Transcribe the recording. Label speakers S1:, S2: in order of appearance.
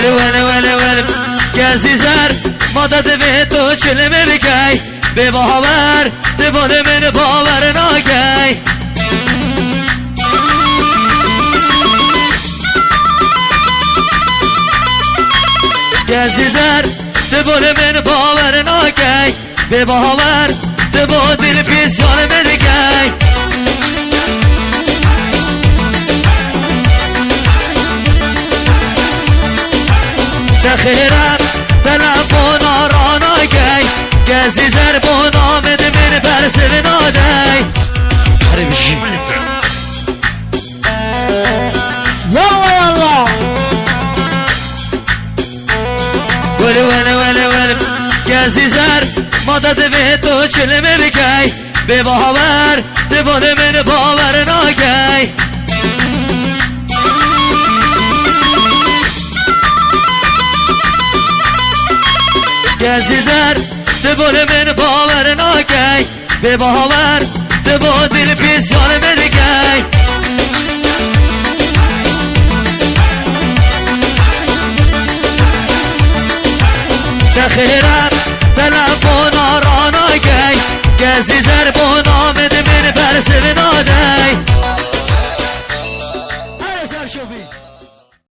S1: ول کسی زر مدد به تو چلمه بکی به باور دبال من باور ناکی کسی زر دبال من باور ناکی به باور دبال دل پیسیان بدکی تخیرم دلم بنا را ناکی کسی زر بنا مده من برسه نادی هره بشی
S2: یالله
S1: ول کسی زر مدد به تو چلمه بکی به باور دبال من باور ناکی کسی زر دبال من باور ناکی به باور دبال دل پیسیان بدکی تخیرم دلم بنا را ناکی کسی زر بنا مده من برسه نادی